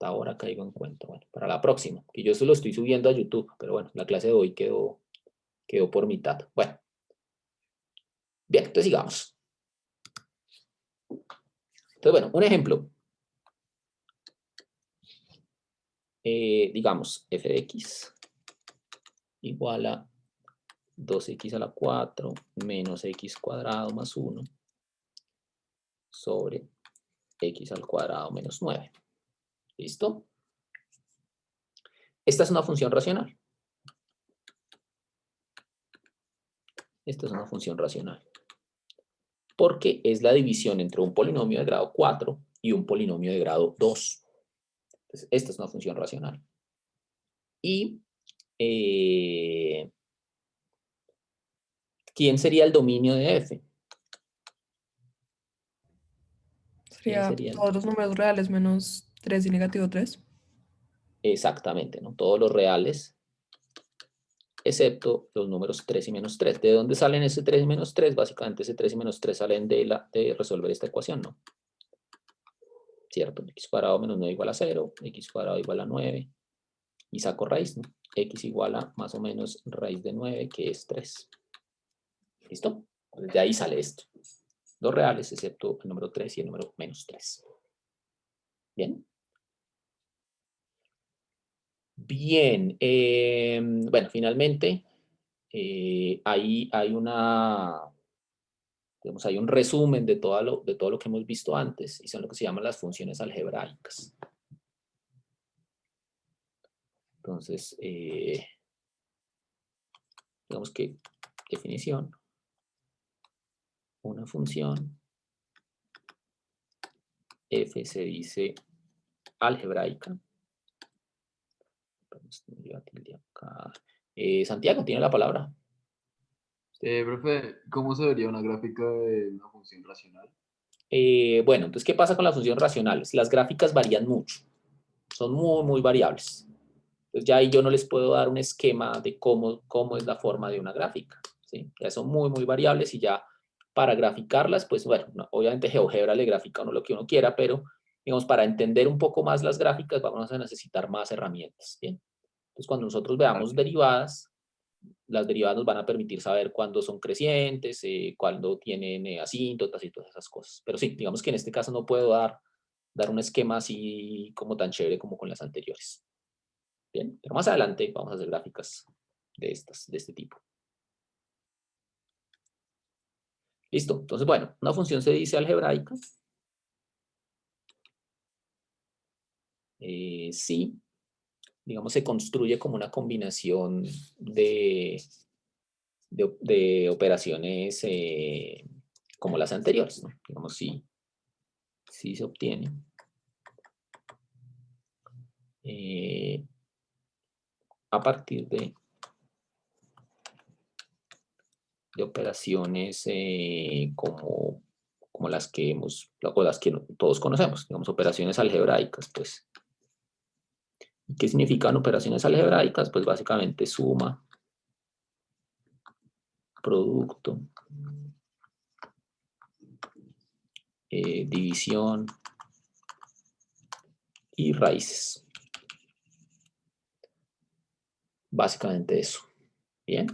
hasta ahora caigo en cuenta. Bueno, para la próxima, que yo se lo estoy subiendo a YouTube, pero bueno, la clase de hoy quedó por mitad. Bueno, bien, entonces sigamos. Entonces, bueno, un ejemplo. Digamos, f de x igual a 2x a la 4 menos x cuadrado más 1 sobre x al cuadrado menos 9. ¿Listo? Esta es una función racional. Esta es una función racional. Porque es la división entre un polinomio de grado 4 y un polinomio de grado 2. Entonces, esta es una función racional. Y ¿quién sería el dominio de f? ¿Quién Sería sería? todos los números reales menos 3 y negativo 3. Exactamente, ¿no? Todos los reales, excepto los números 3 y menos 3. ¿De dónde salen ese 3 y menos 3? Básicamente ese 3 y menos 3 salen de resolver esta ecuación, ¿no? ¿Cierto? X cuadrado menos 9 igual a 0, x cuadrado igual a 9, y saco raíz, ¿no? X igual a más o menos raíz de 9, que es 3. ¿Listo? De ahí sale esto. Los reales, excepto el número 3 y el número menos 3. ¿Bien? Bien. Bueno, finalmente, ahí hay digamos, hay un resumen de todo lo que hemos visto antes, y son lo que se llaman las funciones algebraicas. Entonces, digamos que definición, una función f se dice algebraica. Santiago tiene la palabra. Profe, ¿cómo se vería una gráfica de una función racional? Bueno, entonces, ¿qué pasa con las funciones racionales? Las gráficas varían mucho, son muy, muy variables. Entonces, ya ahí yo no les puedo dar un esquema de cómo es la forma de una gráfica, ¿sí? Ya son muy, muy variables, y ya para graficarlas, pues bueno, obviamente GeoGebra le grafica uno lo que uno quiera, pero digamos, para entender un poco más las gráficas vamos a necesitar más herramientas, ¿bien? Entonces, cuando nosotros veamos derivadas, las derivadas nos van a permitir saber cuándo son crecientes, cuándo tienen asíntotas y todas esas cosas. Pero sí, digamos que en este caso no puedo dar un esquema así como tan chévere como con las anteriores. Bien, pero más adelante vamos a hacer gráficas de este tipo. Listo, entonces bueno, una función se dice algebraica. Sí, digamos, se construye como una combinación de operaciones como las anteriores, ¿no? Digamos, sí se obtiene a partir de operaciones como las que todos conocemos, digamos, operaciones algebraicas, pues. ¿Qué significan operaciones algebraicas? Pues básicamente suma, producto, división y raíces. Básicamente eso. Bien.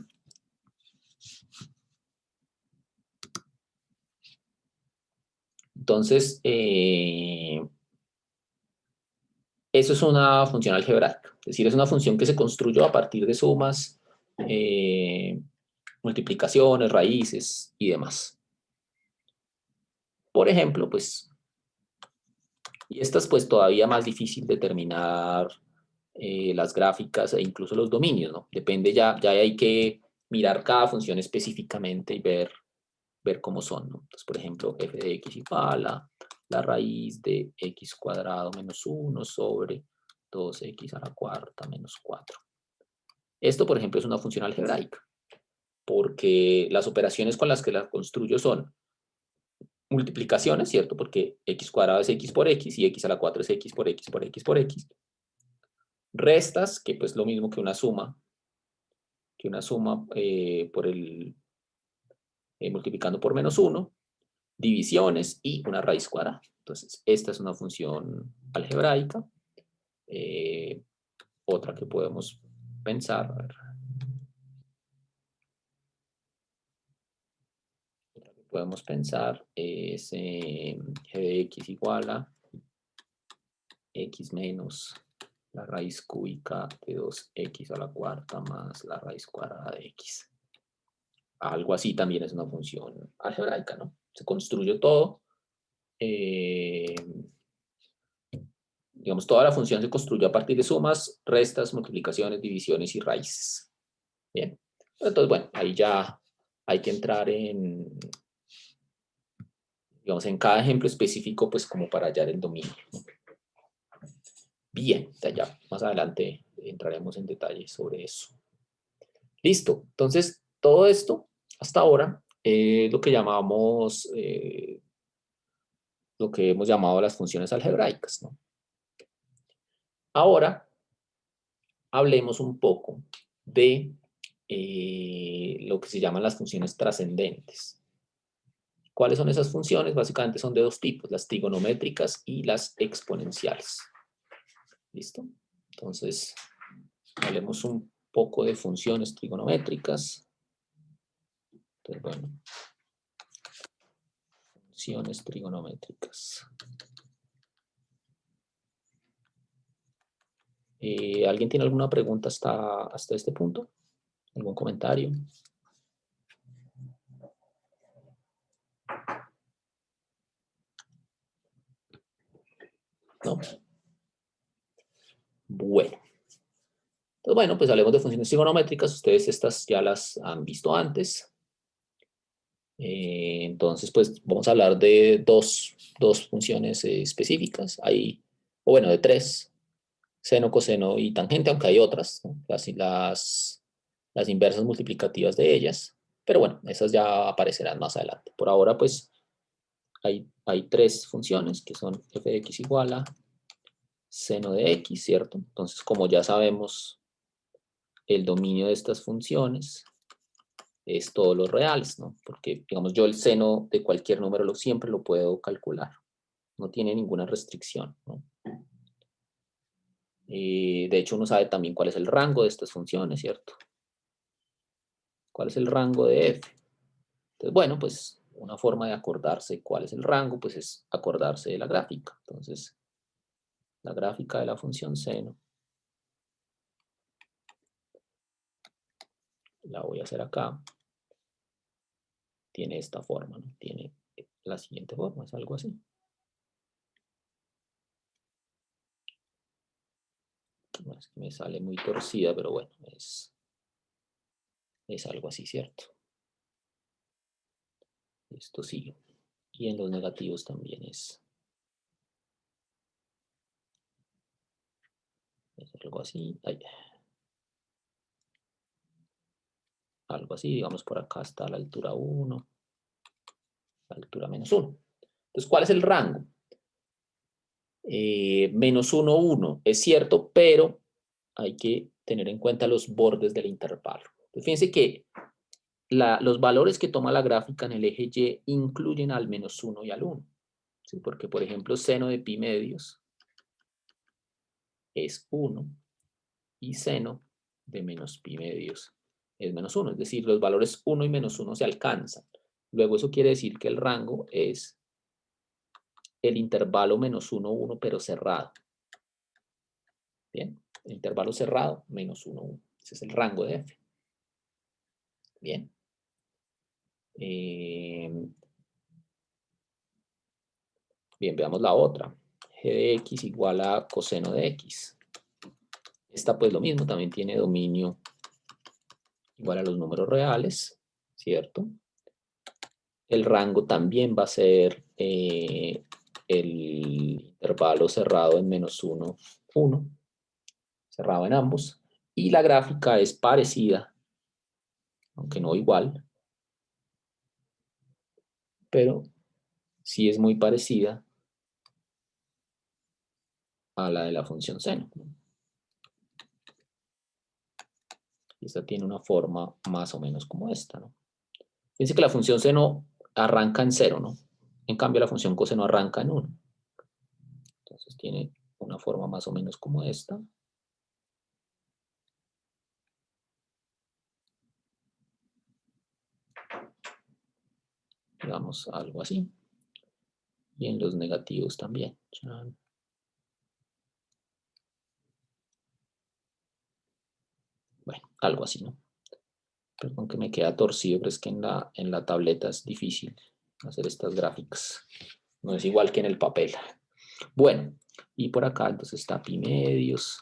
Entonces, eso es una función algebraica. Es decir, es una función que se construyó a partir de sumas, multiplicaciones, raíces y demás. Por ejemplo, pues, y esta es pues todavía más difícil determinar las gráficas e incluso los dominios, ¿no? Depende, ya hay que mirar cada función específicamente y ver cómo son, ¿no? Entonces, por ejemplo, f de x igual a la raíz de x cuadrado menos 1 sobre 2x a la cuarta menos 4. Esto, por ejemplo, es una función algebraica, porque las operaciones con las que la construyo son multiplicaciones, ¿cierto? Porque x cuadrado es x por x y x a la 4 es x por x por x por x. Restas, que pues lo mismo que una suma, por multiplicando por menos 1, divisiones y una raíz cuadrada. Entonces, esta es una función algebraica. Otra que podemos pensar, a ver. Otra que podemos pensar es g de x igual a x menos la raíz cúbica de 2x a la cuarta más la raíz cuadrada de x. Algo así también es una función algebraica, ¿no? Se construye todo. Digamos, toda la función se construye a partir de sumas, restas, multiplicaciones, divisiones y raíces. Bien. Entonces, bueno, ahí ya hay que entrar en, digamos, en cada ejemplo específico, pues como para hallar el dominio, ¿no? Bien, ya más adelante entraremos en detalle sobre eso. Listo. Entonces, todo esto hasta ahora es lo que llamamos, lo que hemos llamado las funciones algebraicas, ¿no? Ahora, hablemos un poco de lo que se llaman las funciones trascendentes. ¿Cuáles son esas funciones? Básicamente son de dos tipos, las trigonométricas y las exponenciales. ¿Listo? Entonces, hablemos un poco de funciones trigonométricas. Entonces, bueno, funciones trigonométricas. ¿Alguien tiene alguna pregunta hasta este punto? ¿Algún comentario? ¿No? Bueno. Entonces, bueno, pues hablemos de funciones trigonométricas. Ustedes estas ya las han visto antes. Entonces, pues vamos a hablar de dos funciones específicas. O bueno, de tres. Seno, coseno y tangente, aunque hay otras, ¿no? Las inversas multiplicativas de ellas. Pero bueno, esas ya aparecerán más adelante. Por ahora, pues, hay tres funciones que son f de x igual a seno de x, ¿cierto? Entonces, como ya sabemos, el dominio de estas funciones es todos los reales, ¿no? Porque, digamos, yo el seno de cualquier número siempre lo puedo calcular. No tiene ninguna restricción, ¿no? De hecho, uno sabe también cuál es el rango de estas funciones, ¿cierto? ¿Cuál es el rango de f? Entonces, bueno, pues una forma de acordarse cuál es el rango, pues es acordarse de la gráfica. Entonces, la gráfica de la función seno la voy a hacer acá. Tiene esta forma, ¿no? Tiene la siguiente forma, es algo así. No, es que me sale muy torcida, pero bueno, es algo así, ¿cierto? Esto sigue. Y en los negativos también es algo así. Ay. Algo así, digamos por acá está la altura 1, la altura menos 1. Entonces, ¿cuál es el rango? Menos 1, 1, es cierto, pero hay que tener en cuenta los bordes del intervalo. Entonces, fíjense que los valores que toma la gráfica en el eje Y incluyen al menos 1 y al 1. ¿Sí? Porque, por ejemplo, seno de pi medios es 1 y seno de menos pi medios es menos 1. Es decir, los valores 1 y menos 1 se alcanzan. Luego eso quiere decir que el rango es el intervalo menos 1, 1, pero cerrado. Bien, el intervalo cerrado, menos 1, 1. Ese es el rango de f. Bien. Bien, veamos la otra. G de x igual a coseno de x. Esta pues lo mismo, también tiene dominio igual a los números reales, ¿cierto? El rango también va a ser el intervalo cerrado en menos 1, 1. Cerrado en ambos. Y la gráfica es parecida, aunque no igual, pero sí es muy parecida a la de la función seno. Esta tiene una forma más o menos como esta, ¿no? Fíjense que la función seno arranca en 0, ¿no? En cambio, la función coseno arranca en 1. Entonces tiene una forma más o menos como esta. Digamos algo así. Y en los negativos también. Chan. Bueno, algo así, ¿no? Perdón que me queda torcido, pero es que en la tableta es difícil hacer estas gráficas. No es igual que en el papel. Bueno, y por acá entonces está pi medios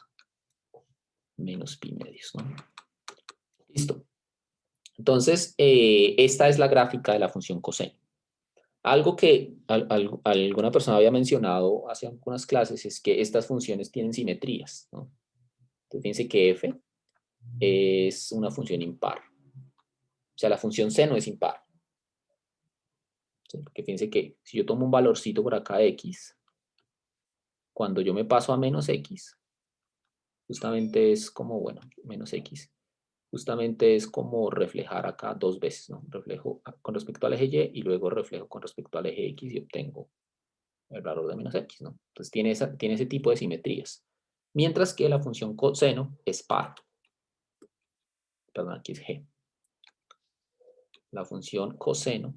menos pi medios, ¿no? Listo. Entonces, esta es la gráfica de la función coseno. Algo que alguna persona había mencionado hace algunas clases es que estas funciones tienen simetrías, ¿no? Entonces, fíjense que f es una función impar. O sea, la función seno es impar. ¿Sí? Porque fíjense que si yo tomo un valorcito por acá x, cuando yo me paso a menos x, justamente es como, bueno, menos x, justamente es como reflejar acá dos veces, ¿no? Reflejo con respecto al eje y y luego reflejo con respecto al eje x y obtengo el valor de menos x, ¿no? Entonces tiene ese tipo de simetrías. Mientras que la función coseno es par. Perdón, aquí es g. La función coseno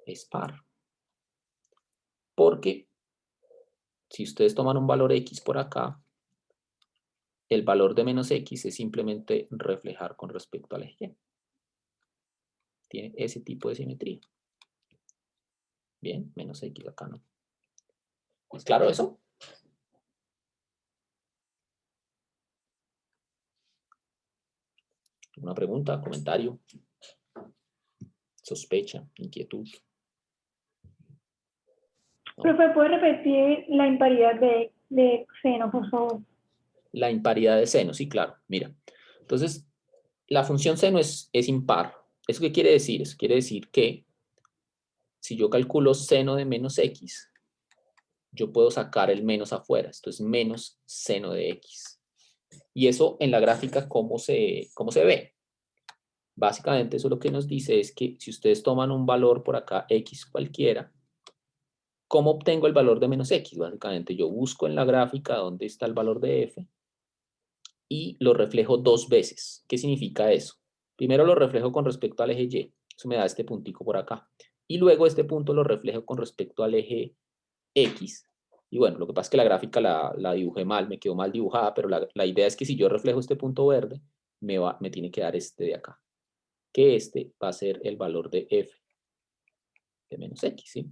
es par. Porque si ustedes toman un valor x por acá, el valor de menos x es simplemente reflejar con respecto al eje y. Tiene ese tipo de simetría. Bien, menos x acá, ¿no? ¿Es claro eso? ¿Una pregunta, comentario, sospecha, inquietud? ¿No? Profe, ¿puede repetir la imparidad de seno, por favor? La imparidad de seno, sí, claro. Mira, entonces, la función seno es impar. ¿Eso qué quiere decir? Eso quiere decir que si yo calculo seno de menos x, yo puedo sacar el menos afuera. Esto es menos seno de x. Y eso en la gráfica, ¿cómo se ve? Básicamente eso lo que nos dice es que si ustedes toman un valor por acá, x cualquiera, ¿cómo obtengo el valor de menos x? Básicamente yo busco en la gráfica dónde está el valor de f y lo reflejo dos veces. ¿Qué significa eso? Primero lo reflejo con respecto al eje y, eso me da este puntico por acá. Y luego este punto lo reflejo con respecto al eje x. Y bueno, lo que pasa es que la gráfica la dibujé mal, me quedó mal dibujada, pero la idea es que si yo reflejo este punto verde, me tiene que dar este de acá. Que este va a ser el valor de f de menos x, ¿sí?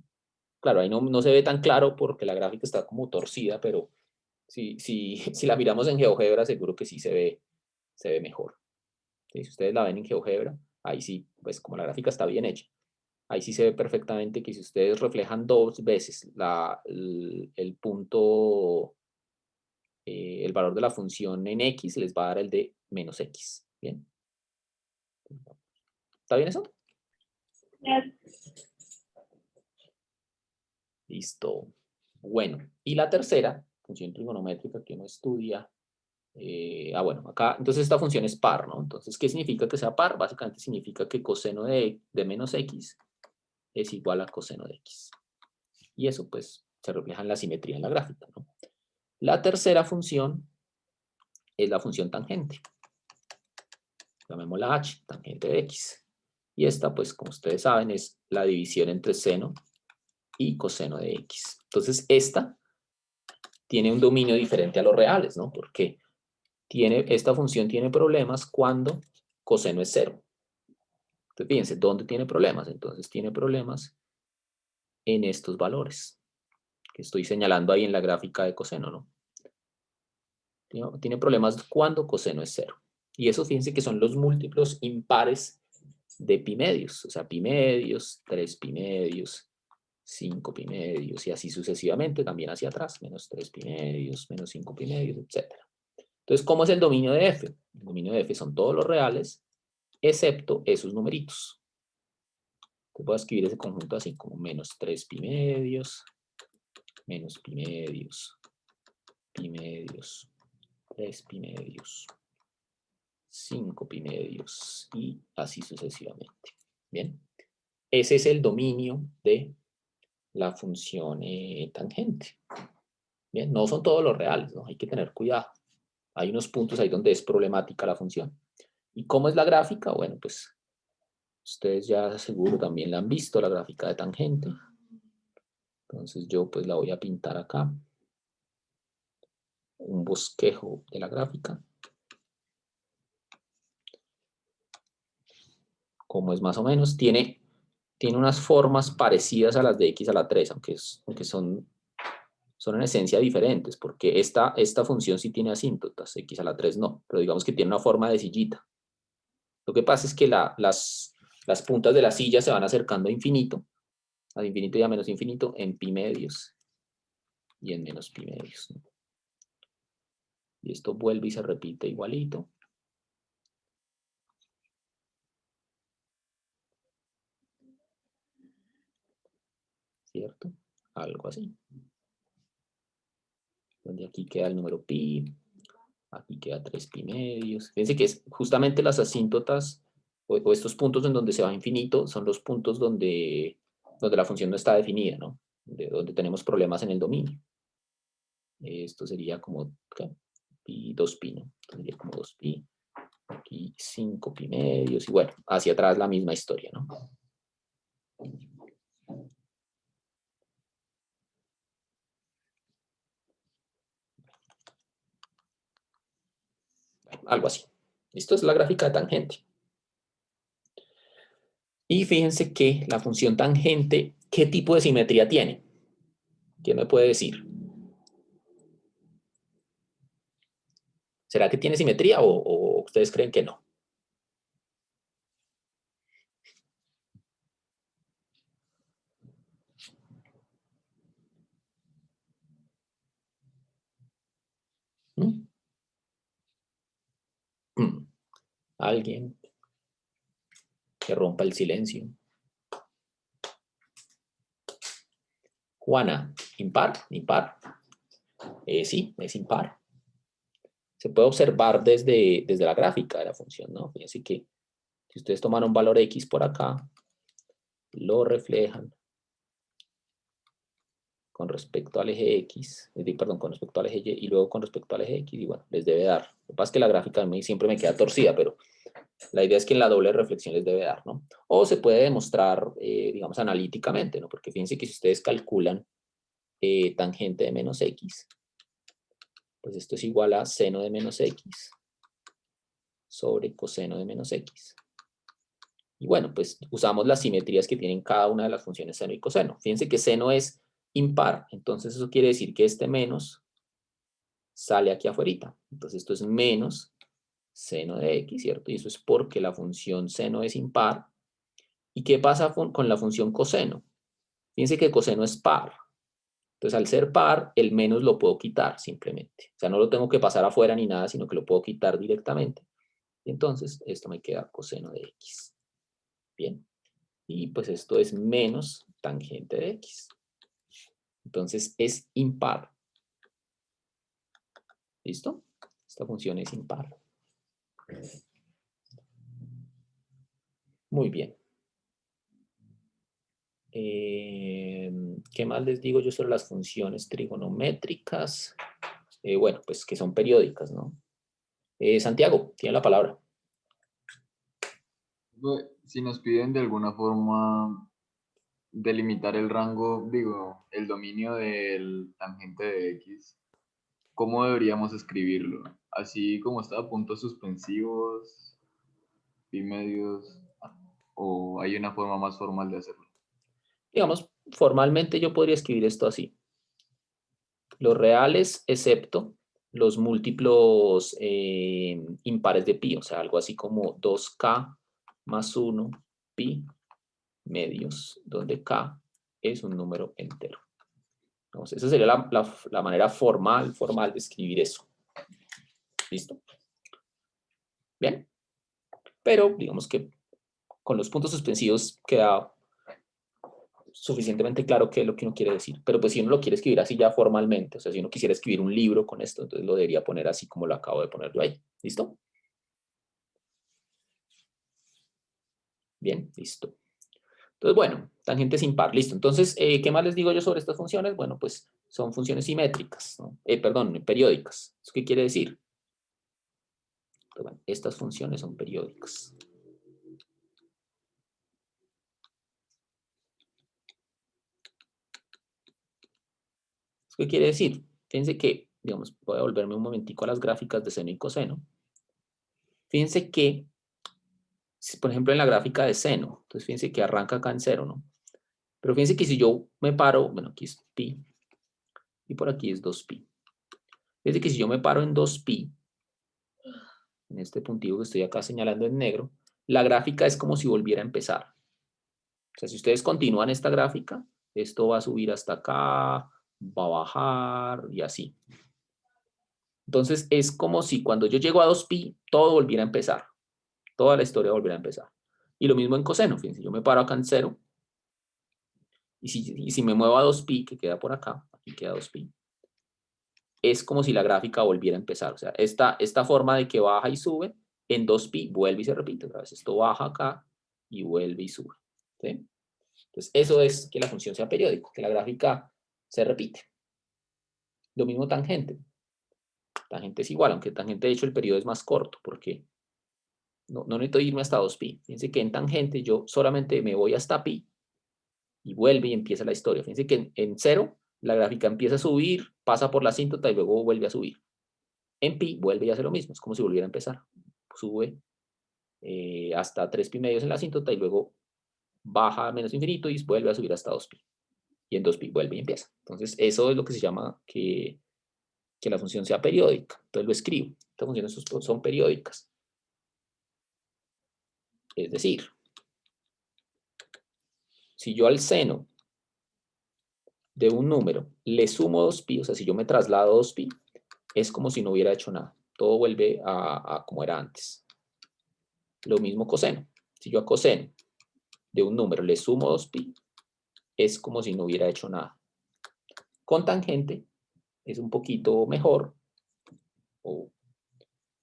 Claro, ahí no se ve tan claro porque la gráfica está como torcida, pero si la miramos en GeoGebra seguro que sí se ve mejor. ¿Sí? Si ustedes la ven en GeoGebra, ahí sí, pues como la gráfica está bien hecha, ahí sí se ve perfectamente que si ustedes reflejan dos veces el punto, el valor de la función en x, les va a dar el de menos x. ¿Bien? ¿Está bien eso? Listo. Bueno, y la tercera, función trigonométrica que uno estudia. Bueno, acá, entonces esta función es par, ¿no? Entonces, ¿qué significa que sea par? Básicamente significa que coseno de menos x es igual a coseno de x. Y eso, pues, se refleja en la simetría en la gráfica, ¿no? La tercera función es la función tangente. Llamémosla h, tangente de x. Y esta, pues, como ustedes saben, es la división entre seno y coseno de x. Entonces, esta tiene un dominio diferente a los reales, ¿no? Porque esta función tiene problemas cuando coseno es 0. Entonces, fíjense, ¿dónde tiene problemas? Entonces, tiene problemas en estos valores que estoy señalando ahí en la gráfica de coseno, ¿no? Tiene problemas cuando coseno es 0. Y eso, fíjense que son los múltiplos impares de pi medios. O sea, pi medios, 3 pi medios, 5 pi medios y así sucesivamente, también hacia atrás, menos 3 pi medios, menos 5 pi medios, etc. Entonces, ¿cómo es el dominio de f? El dominio de f son todos los reales, excepto esos numeritos. Entonces voy a escribir ese conjunto así como menos 3 pi medios, menos pi medios, 3 pi medios, 5 pi medios y así sucesivamente. Bien, ese es el dominio de la función tangente. Bien, no son todos los reales, ¿no? Hay que tener cuidado. Hay unos puntos ahí donde es problemática la función. ¿Y cómo es la gráfica? Bueno, pues ustedes ya seguro también la han visto, la gráfica de tangente. Entonces yo pues la voy a pintar acá. Un bosquejo de la gráfica. Como es más o menos, tiene unas formas parecidas a las de x a la 3, aunque son en esencia diferentes, porque esta función sí tiene asíntotas, x a la 3 no, pero digamos que tiene una forma de sillita. Lo que pasa es que las puntas de la silla se van acercando a infinito y a menos infinito en pi medios y en menos pi medios, ¿no? Y esto vuelve y se repite igualito. ¿Cierto? Algo así. Donde aquí queda el número pi, aquí queda 3 pi medios. Fíjense que es justamente las asíntotas o estos puntos en donde se va a infinito son los puntos donde la función no está definida, ¿no? Donde tenemos problemas en el dominio. Esto sería como ¿qué? Pi, 2 pi, ¿no? Sería como 2 pi, aquí 5 pi medios, y bueno, hacia atrás la misma historia, ¿no? Algo así. Esto es la gráfica de tangente. Y fíjense que la función tangente, ¿qué tipo de simetría tiene? ¿Quién me puede decir? ¿Será que tiene simetría o ustedes creen que no? ¿Mm? ¿Alguien que rompa el silencio? Juana, ¿impar? ¿Impar? Sí, es impar. Se puede observar desde la gráfica de la función, ¿no? Fíjense que si ustedes toman un valor x por acá, lo reflejan con respecto al eje x, perdón, con respecto al eje y y luego con respecto al eje x, y bueno, les debe dar. Lo que pasa es que la gráfica a mí siempre me queda torcida, pero la idea es que en la doble reflexión les debe dar, ¿no? O se puede demostrar, digamos, analíticamente, ¿no? Porque fíjense que si ustedes calculan tangente de menos x, pues esto es igual a seno de menos x sobre coseno de menos x. Y bueno, pues usamos las simetrías que tienen cada una de las funciones seno y coseno. Fíjense que seno es impar, entonces eso quiere decir que este menos sale aquí afuera. Entonces esto es menos seno de x, ¿cierto? Y eso es porque la función seno es impar. ¿Y qué pasa con la función coseno? Fíjense que coseno es par. Entonces, al ser par, el menos lo puedo quitar simplemente. O sea, no lo tengo que pasar afuera ni nada, sino que lo puedo quitar directamente. Y entonces, esto me queda coseno de x. Bien. Y pues esto es menos tangente de x. Entonces, es impar. ¿Listo? Esta función es impar. Muy bien. ¿Qué más les digo yo sobre las funciones trigonométricas? Bueno, pues que son periódicas, ¿no? Santiago, tiene la palabra. Si nos piden de alguna forma delimitar el rango, digo, el dominio del tangente de x, ¿cómo deberíamos escribirlo? Así como está, puntos suspensivos, pi medios, o hay una forma más formal de hacerlo. Digamos, formalmente yo podría escribir esto así. Los reales excepto los múltiplos impares de pi, o sea, algo así como 2k más 1 pi medios, donde k es un número entero. Entonces, esa sería la manera formal de escribir eso. ¿Listo? Bien. Pero digamos que con los puntos suspensivos queda suficientemente claro qué es lo que uno quiere decir. Pero pues si uno lo quiere escribir así ya formalmente, o sea, si uno quisiera escribir un libro con esto, entonces lo debería poner así como lo acabo de poner yo ahí. ¿Listo? Bien, listo. Entonces, bueno, tangente sin par, listo. Entonces, ¿qué más les digo yo sobre estas funciones? Bueno, pues son funciones simétricas, ¿no? perdón, periódicas. ¿Eso qué quiere decir? Pues bueno, estas funciones son periódicas. ¿Eso qué quiere decir? Fíjense que, digamos, voy a volverme un momentico a las gráficas de seno y coseno. Fíjense que, por ejemplo, en la gráfica de seno, entonces fíjense que arranca acá en 0, ¿no? Pero fíjense que si yo me paro, bueno, aquí es pi, y por aquí es 2pi. Fíjense que si yo me paro en 2pi, en este puntito que estoy acá señalando en negro, la gráfica es como si volviera a empezar. O sea, si ustedes continúan esta gráfica, esto va a subir hasta acá, va a bajar y así. Entonces es como si cuando yo llego a 2pi, todo volviera a empezar. Toda la historia volviera a empezar. Y lo mismo en coseno, fíjense, yo me paro acá en 0, y si me muevo a 2pi, que queda por acá, aquí queda 2pi, es como si la gráfica volviera a empezar. O sea, esta forma de que baja y sube, en 2pi vuelve y se repite otra vez. Esto baja acá y vuelve y sube. ¿Sí? Entonces, eso es que la función sea periódica, que la gráfica se repite. Lo mismo tangente. Tangente es igual, aunque tangente de hecho el periodo es más corto, porque no necesito irme hasta 2pi. Fíjense que en tangente yo solamente me voy hasta pi y vuelve y empieza la historia. Fíjense que en 0 la gráfica empieza a subir, pasa por la asíntota y luego vuelve a subir. En pi vuelve y hace lo mismo, es como si volviera a empezar. Sube hasta 3pi medios en la asíntota y luego baja a menos infinito y vuelve a subir hasta 2pi. Y en 2pi vuelve y empieza. Entonces eso es lo que se llama que la función sea periódica. Entonces lo escribo. Estas funciones son periódicas. Es decir, si yo al seno de un número le sumo 2pi, o sea, si yo me traslado 2pi, es como si no hubiera hecho nada. Todo vuelve a como era antes. Lo mismo coseno. Si yo a coseno de un número le sumo 2pi, es como si no hubiera hecho nada. Con tangente es un poquito mejor,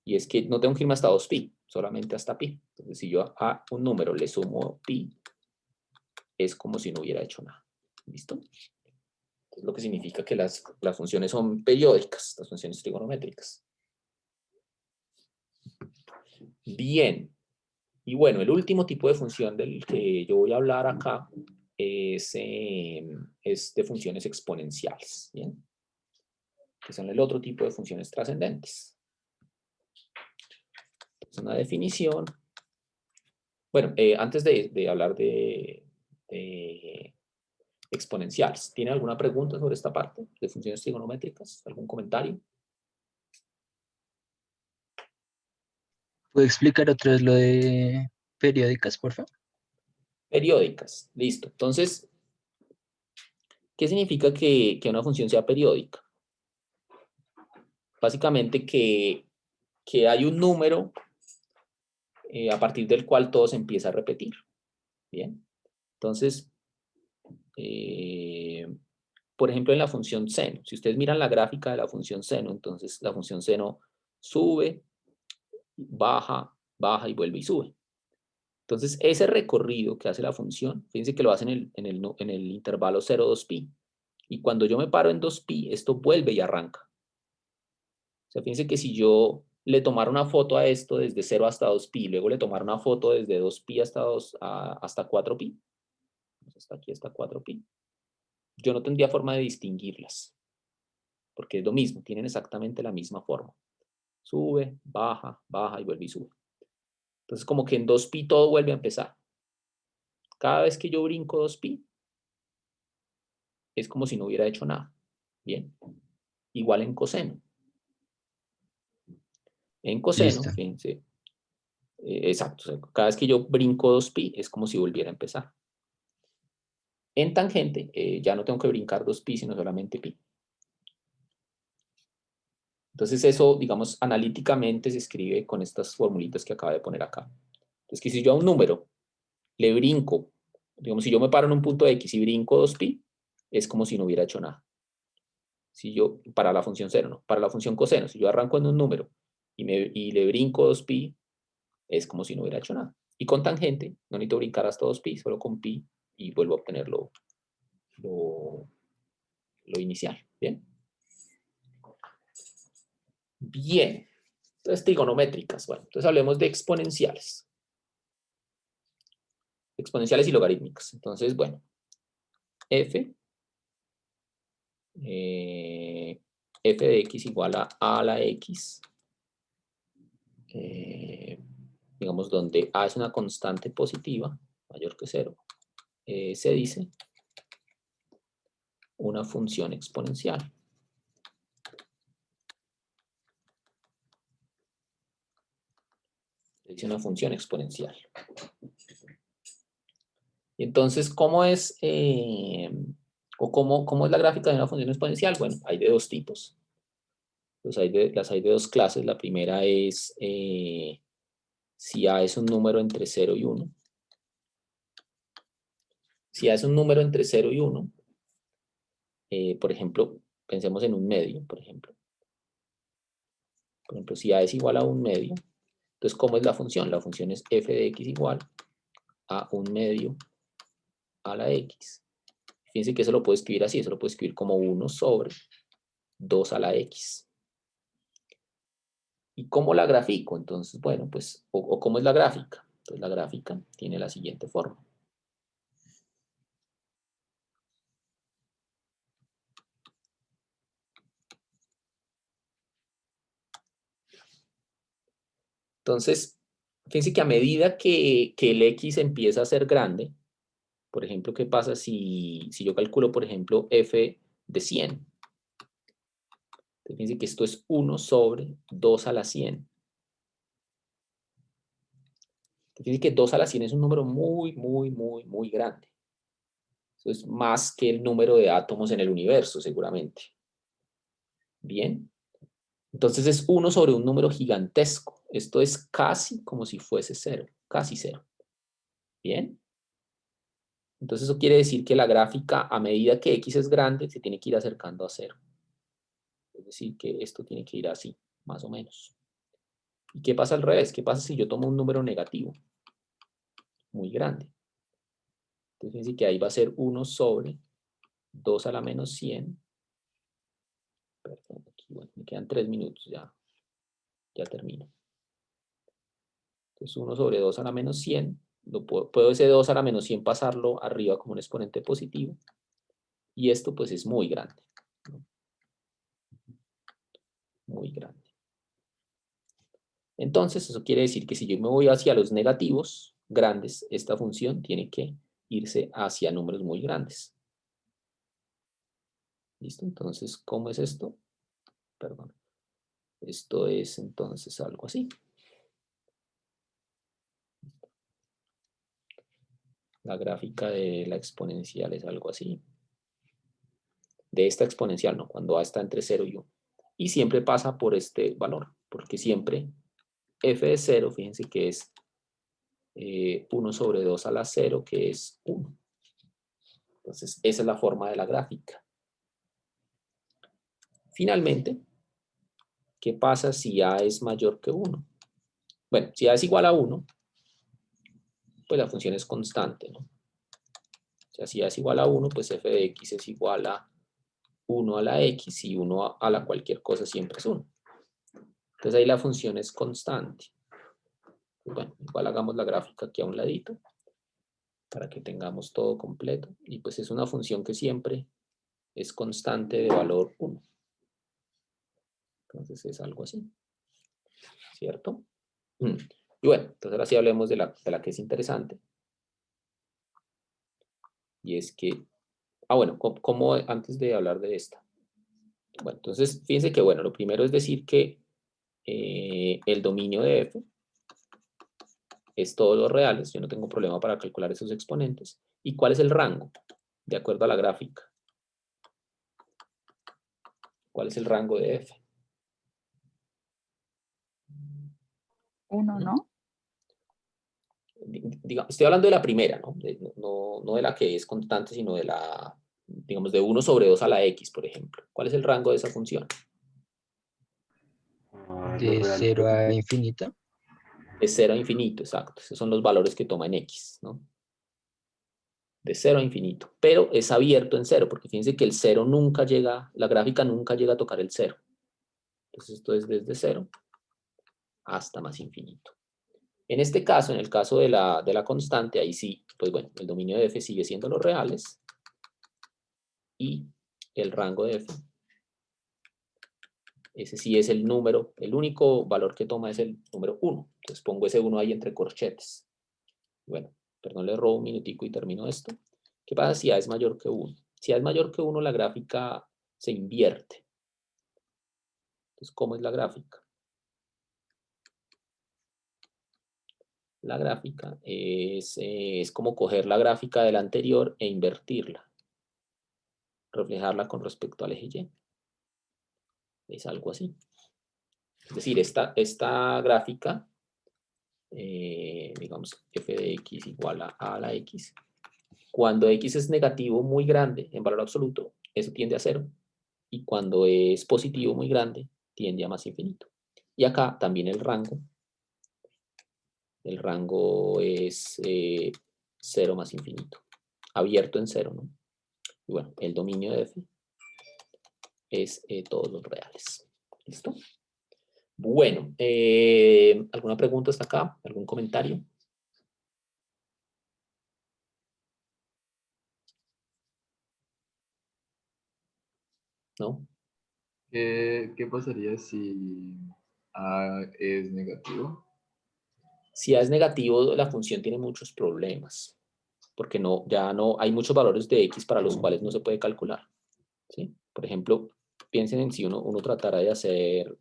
y es que no tengo que irme hasta 2pi, solamente hasta pi. Entonces, si yo a un número le sumo pi, es como si no hubiera hecho nada. ¿Listo? Entonces, lo que significa que las funciones son periódicas, las funciones trigonométricas. Bien. Y bueno, el último tipo de función del que yo voy a hablar acá es de funciones exponenciales. ¿Bien? Que son el otro tipo de funciones trascendentes. Es una definición. Bueno, antes de hablar de exponenciales, ¿tiene alguna pregunta sobre esta parte de funciones trigonométricas? ¿Algún comentario? ¿Puede explicar otra vez lo de periódicas, por favor? Periódicas, listo. Entonces, ¿qué significa que una función sea periódica? Básicamente que hay un número a partir del cual todo se empieza a repetir. Bien. Entonces, por ejemplo, en la función seno, si ustedes miran la gráfica de la función seno, entonces la función seno sube, baja, baja y vuelve y sube. Entonces, ese recorrido que hace la función, fíjense que lo hace en el intervalo 0, 2pi. Y cuando yo me paro en 2pi, esto vuelve y arranca. O sea, fíjense que si yo le tomara una foto a esto desde 0 hasta 2pi, luego le tomara una foto desde 2pi hasta 4pi, hasta aquí hasta 4pi, yo no tendría forma de distinguirlas, porque es lo mismo, tienen exactamente la misma forma. Sube, baja, baja y vuelve y sube. Entonces, como que en 2pi todo vuelve a empezar. Cada vez que yo brinco 2pi, es como si no hubiera hecho nada. Bien. Igual en coseno. En coseno, Listo. fíjense. Exacto. O sea, cada vez que yo brinco 2pi, es como si volviera a empezar. En tangente, ya no tengo que brincar 2pi, sino solamente pi. Entonces eso, digamos, analíticamente se escribe con estas formulitas que acabo de poner acá. Entonces, que si yo a un número le brinco, digamos, si yo me paro en un punto X y brinco 2pi, es como si no hubiera hecho nada. Si yo, para la función seno, ¿no? Para la función coseno, si yo arranco en un número y le brinco 2pi, es como si no hubiera hecho nada. Y con tangente, no necesito brincar hasta 2pi, solo con pi, y vuelvo a obtener lo inicial. ¿Bien? Bien. Entonces, trigonométricas. Bueno, entonces hablemos de exponenciales. Exponenciales y logarítmicas. Entonces, bueno, f de x igual a la x, digamos, donde a es una constante positiva, mayor que 0, se dice una función exponencial. Se dice una función exponencial. Y entonces, ¿cómo es, cómo es la gráfica de una función exponencial? Bueno, hay de dos tipos. Pues las hay de dos clases. La primera es si A es un número entre 0 y 1. Si A es un número entre 0 y 1, por ejemplo, pensemos en un medio, por ejemplo. Por ejemplo, si A es igual a un medio, entonces, ¿cómo es la función? La función es f de x igual a un medio a la x. Fíjense que eso lo puedo escribir así, eso lo puedo escribir como 1 sobre 2 a la x. ¿Y cómo la grafico? Entonces, bueno, pues, o ¿cómo es la gráfica? Entonces, la gráfica tiene la siguiente forma. Entonces, fíjense que a medida que el x empieza a ser grande, por ejemplo, ¿qué pasa si yo calculo, por ejemplo, f de 100? Entonces, fíjense que esto es 1 sobre 2 a la 100. Fíjense que 2 a la 100 es un número muy, muy, muy, muy grande. Eso es más que el número de átomos en el universo, seguramente. Bien. Entonces es 1 sobre un número gigantesco. Esto es casi como si fuese 0, casi 0. Bien. Entonces eso quiere decir que la gráfica, a medida que x es grande, se tiene que ir acercando a 0. Es decir, que esto tiene que ir así, más o menos. ¿Y qué pasa al revés? ¿Qué pasa si yo tomo un número negativo? Muy grande. Entonces fíjense que ahí va a ser 1 sobre 2 a la menos 100. Perdón, aquí, bueno, me quedan 3 minutos, ya termino. Entonces 1 sobre 2 a la menos 100. Puedo ese 2 a la menos 100 pasarlo arriba como un exponente positivo. Y esto pues es muy grande, ¿no? Muy grande. Entonces eso quiere decir que si yo me voy hacia los negativos grandes, esta función tiene que irse hacia números muy grandes. ¿Listo? Entonces, ¿cómo es esto? Perdón. Esto es entonces algo así. La gráfica de la exponencial es algo así. De esta exponencial, ¿no? Cuando A está entre 0 y 1. Y siempre pasa por este valor, porque siempre f de 0, fíjense que es 1 sobre 2 a la 0, que es 1. Entonces, esa es la forma de la gráfica. Finalmente, ¿qué pasa si A es mayor que 1? Bueno, si A es igual a 1, pues la función es constante, ¿no? O sea, si A es igual a 1, pues f de x es igual a 1 a la x y 1 a la cualquier cosa siempre es 1. Entonces ahí la función es constante. Pues bueno, igual hagamos la gráfica aquí a un ladito para que tengamos todo completo. Y pues es una función que siempre es constante de valor 1. Entonces es algo así, ¿cierto? Y bueno, entonces ahora sí hablemos de la que es interesante. Y es que, bueno, ¿cómo antes de hablar de esta? Bueno, entonces fíjense que, bueno, lo primero es decir que el dominio de f es todos los reales, yo no tengo problema para calcular esos exponentes. ¿Y cuál es el rango? De acuerdo a la gráfica. ¿Cuál es el rango de f? 1, ¿no? Estoy hablando de la primera, ¿no? No de la que es constante, sino de la, digamos, de 1 sobre 2 a la x, por ejemplo. ¿Cuál es el rango de esa función? De 0 a infinito. De 0 a infinito, exacto. Esos son los valores que toma en x, ¿no? De 0 a infinito. Pero es abierto en 0, porque fíjense que el 0 nunca llega, la gráfica nunca llega a tocar el 0. Entonces esto es desde 0 hasta más infinito. En este caso, en el caso de la constante, ahí sí, pues bueno, el dominio de f sigue siendo los reales y el rango de f, ese sí es el número, el único valor que toma es el número 1. Entonces pongo ese 1 ahí entre corchetes. Bueno, perdón, le robo un minutico y termino esto. ¿Qué pasa si a es mayor que 1? Si a es mayor que 1, la gráfica se invierte. Entonces, ¿cómo es la gráfica? La gráfica es como coger la gráfica de la anterior e invertirla. Reflejarla con respecto al eje Y. Es algo así. Es decir, esta gráfica, digamos, f de x igual a la x. Cuando x es negativo muy grande en valor absoluto, eso tiende a 0. Y cuando es positivo muy grande, tiende a más infinito. Y acá también el rango. El rango es 0 más infinito. Abierto en 0, ¿no? Y bueno, el dominio de f es todos los reales. ¿Listo? Bueno, ¿alguna pregunta hasta acá? ¿Algún comentario? ¿No? ¿Qué pasaría si A es negativo? Si A es negativo, la función tiene muchos problemas, porque ya no hay muchos valores de x para los cuales no se puede calcular. ¿Sí? Por ejemplo, piensen en si uno tratara de hacer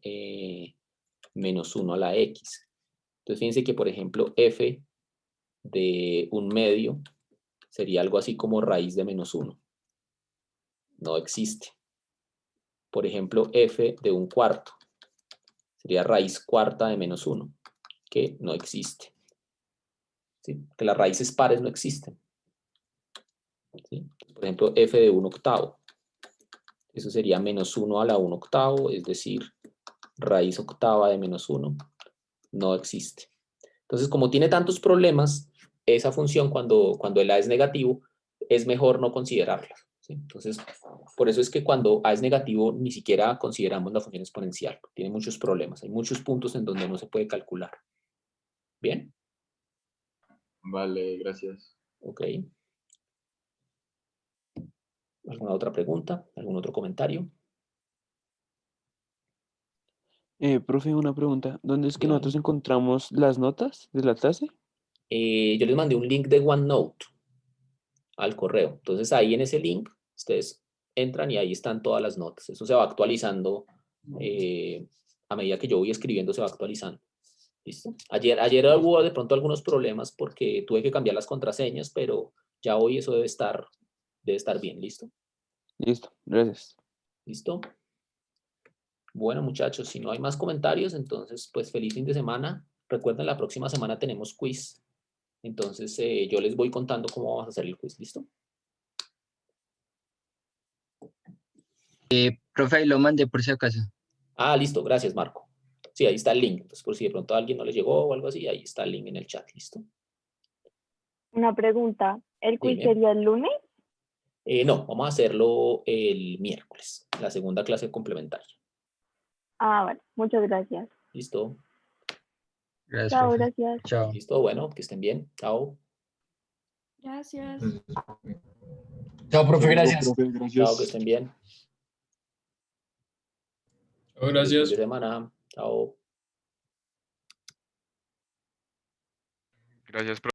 menos 1 a la x. Entonces fíjense que, por ejemplo, f de un medio sería algo así como raíz de menos 1. No existe. Por ejemplo, f de un cuarto sería raíz cuarta de menos 1, que no existe. ¿Sí? Que las raíces pares no existen. ¿Sí? Por ejemplo, f de un octavo. Eso sería menos 1 a la 1 octavo, es decir, raíz octava de menos 1. No existe. Entonces, como tiene tantos problemas, esa función cuando el a es negativo, es mejor no considerarla. ¿Sí? Entonces, por eso es que cuando a es negativo, ni siquiera consideramos la función exponencial. Tiene muchos problemas. Hay muchos puntos en donde no se puede calcular. ¿Bien? Vale, gracias. Ok. ¿Alguna otra pregunta? ¿Algún otro comentario? Profe, una pregunta. ¿Dónde es que Dígame. nosotros encontramos las notas de la clase? Yo les mandé un link de OneNote al correo. Entonces ahí en ese link ustedes entran y ahí están todas las notas. Eso se va actualizando a medida que yo voy escribiendo, se va actualizando. ¿Listo? Ayer hubo de pronto algunos problemas porque tuve que cambiar las contraseñas, pero ya hoy eso debe estar bien. ¿Listo? Listo, gracias. ¿Listo? Bueno, muchachos, si no hay más comentarios, entonces pues feliz fin de semana. Recuerden, la próxima semana tenemos quiz. Entonces yo les voy contando cómo vamos a hacer el quiz. ¿Listo? Profe, ahí lo mandé por si acaso. Ah, listo, gracias, Marco. Sí, ahí está el link. Entonces, por si de pronto a alguien no le llegó o algo así, ahí está el link en el chat, ¿listo? Una pregunta, ¿el quiz Dime. sería el lunes? No, vamos a hacerlo el miércoles, la segunda clase complementaria. Ah, vale, muchas gracias. ¿Listo? Gracias, Chao, profe. gracias. Chao. ¿Listo? Bueno, que estén bien. Chao. Gracias. Chao, profe, Hasta luego, gracias. profe, Chao, que gracias. estén bien. Chao, Feliz fin de gracias. semana. Chao. Gracias, profe.